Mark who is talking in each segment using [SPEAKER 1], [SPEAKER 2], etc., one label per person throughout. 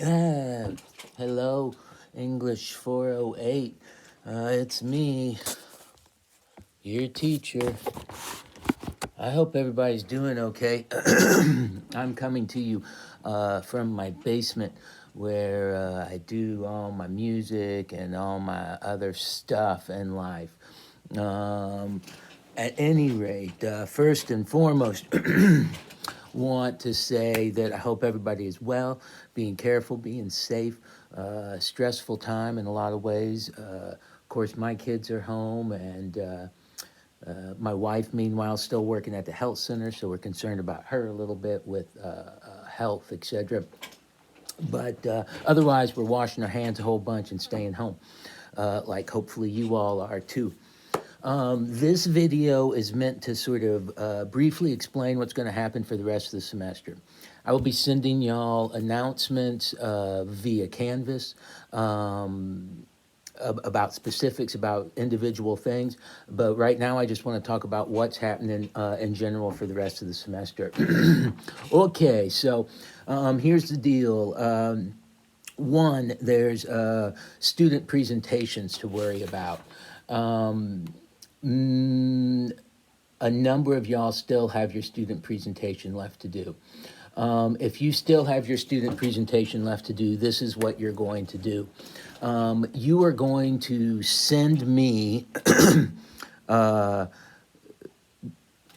[SPEAKER 1] Ah, hello, English 408. It's me, your teacher. I hope everybody's doing okay. I'm coming to you from my basement where I do all my music and all my other stuff in life. Um, at any rate, first and foremost, want to say that I hope everybody is well, being careful, being safe. Stressful time in a lot of ways. Of course, my kids are home, and my wife, meanwhile, still working at the health center, so we're concerned about her a little bit with health, etc. But otherwise, we're washing our hands a whole bunch and staying home, like hopefully you all are too. This video is meant to sort of briefly explain what's going to happen for the rest of the semester. I will be sending y'all announcements via Canvas about specifics about individual things, but right now I just want to talk about what's happening in general for the rest of the semester. Okay, so here's the deal. One, there's student presentations to worry about. A number of y'all still have your student presentation left to do. If you still have your student presentation left to do, this is what you're going to do. You are going to send me,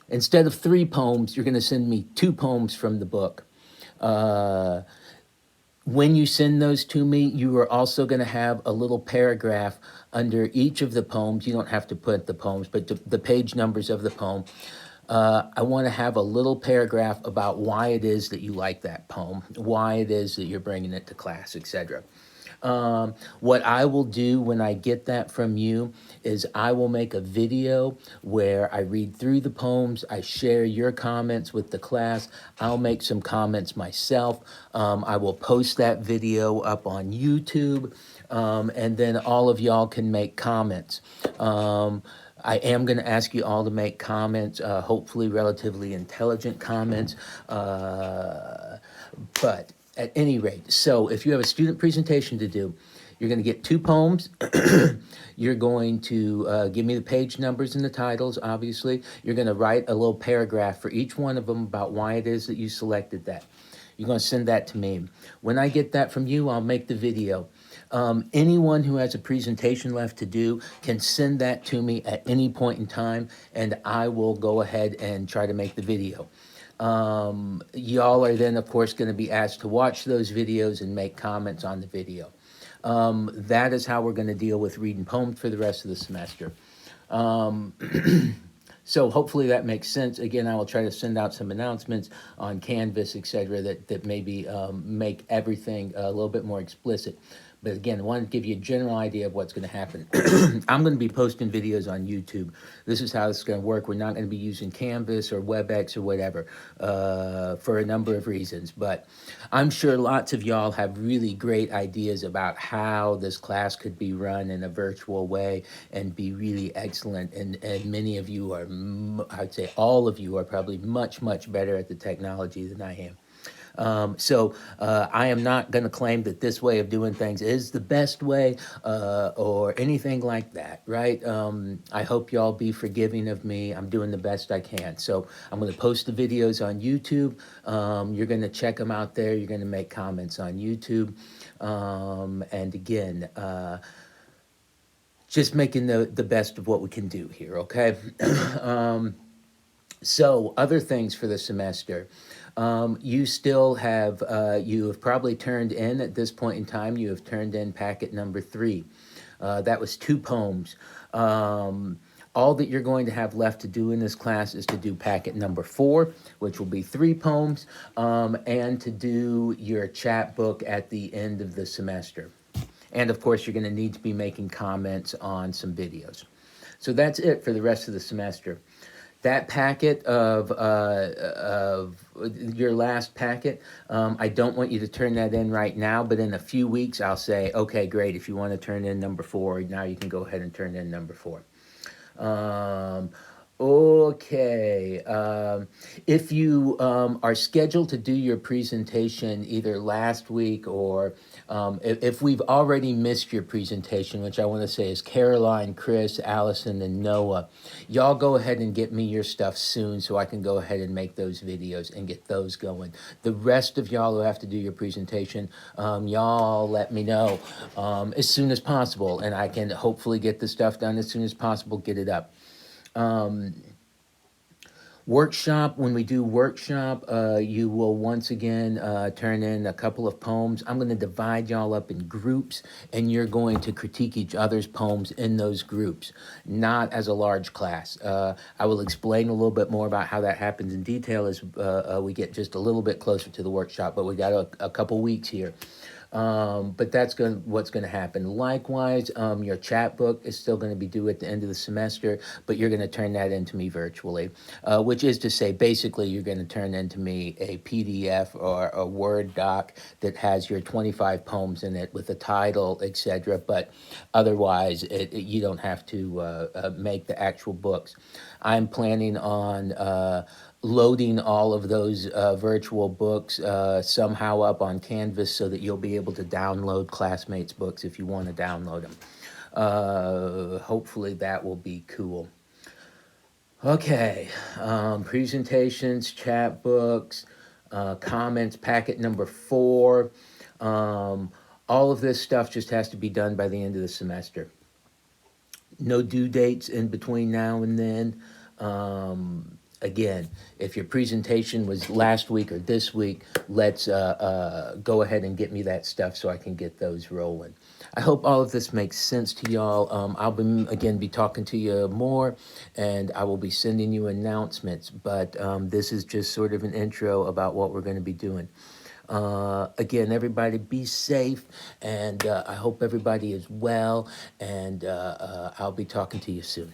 [SPEAKER 1] instead of 3 poems, you're going to send me 2 poems from the book. When you send those to me, you are also going to have a little paragraph under each of the poems. You don't have to put the poems, but the page numbers of the poem. I want to have a little paragraph about why it is that you like that poem, why it is that you're bringing it to class, etc. What I will do when I get that from you is I will make a video where I read through the poems, I share your comments with the class, I'll make some comments myself, I will post that video up on YouTube, and then all of y'all can make comments. I am going to ask you all to make comments, hopefully relatively intelligent comments, but at any rate, so if you have a student presentation to do, you're going to get 2 poems. You're going to give me the page numbers and the titles, obviously. You're going to write a little paragraph for each one of them about why it is that you selected that. You're going to send that to me. When I get that from you, I'll make the video. Anyone who has a presentation left to do can send that to me at any point in time, and I will go ahead and try to make the video. Y'all are then, of course, going to be asked to watch those videos and make comments on the video. That is how we're going to deal with reading poems for the rest of the semester. So hopefully that makes sense. Again, I will try to send out some announcements on Canvas, etc., that maybe make everything a little bit more explicit. But again, I wanted to give you a general idea of what's going to happen. I'm going to be posting videos on YouTube. This is how it's going to work. We're not going to be using Canvas or WebEx or whatever for a number of reasons. But I'm sure lots of y'all have really great ideas about how this class could be run in a virtual way and be really excellent. And many of you are, I'd say all of you are probably much, much better at the technology than I am. So I am not going to claim that this way of doing things is the best way or anything like that, right? I hope y'all be forgiving of me. I'm doing the best I can. So I'm going to post the videos on YouTube. You're going to check them out there. You're going to make comments on YouTube. And again, just making the best of what we can do here, okay? So other things for the semester. You still have, you have probably turned in, at this point in time, you have turned in packet number 3. That was 2 poems. All that you're going to have left to do in this class is to do packet number 4, which will be 3 poems, and to do your chapbook at the end of the semester. And of course, you're going to need to be making comments on some videos. So that's it for the rest of the semester. That packet of your last packet, I don't want you to turn that in right now, but in a few weeks I'll say, okay, great, if you want to turn in number 4, now you can go ahead and turn in number 4. Okay. If you are scheduled to do your presentation either last week or if we've already missed your presentation, which I want to say is Caroline, Chris, Allison, and Noah, y'all go ahead and get me your stuff soon so I can go ahead and make those videos and get those going. The rest of y'all who have to do your presentation, y'all let me know as soon as possible, and I can hopefully get the stuff done as soon as possible, get it up. Workshop, when we do workshop, you will once again turn in a couple of poems. I'm going to divide y'all up in groups, and you're going to critique each other's poems in those groups, not as a large class. I will explain a little bit more about how that happens in detail as we get just a little bit closer to the workshop, but we got a couple weeks here. But that's what's going to happen. Likewise, your chat book is still going to be due at the end of the semester, but you're going to turn that into me virtually, which is to say, basically, you're going to turn into me a PDF or a Word doc that has your 25 poems in it with a title, etc. But otherwise, you don't have to make the actual books. I'm planning on loading all of those virtual books somehow up on Canvas so that you'll be able to download classmates' books if you want to download them. Hopefully that will be cool. Okay, presentations, chat books, comments, packet number 4. All of this stuff just has to be done by the end of the semester. No due dates in between now and then. Again, if your presentation was last week or this week, let's go ahead and get me that stuff so I can get those rolling. I hope all of this makes sense to y'all. I'll be talking to you more, and I will be sending you announcements, but this is just sort of an intro about what we're going to be doing. Again, everybody be safe, and I hope everybody is well, and I'll be talking to you soon.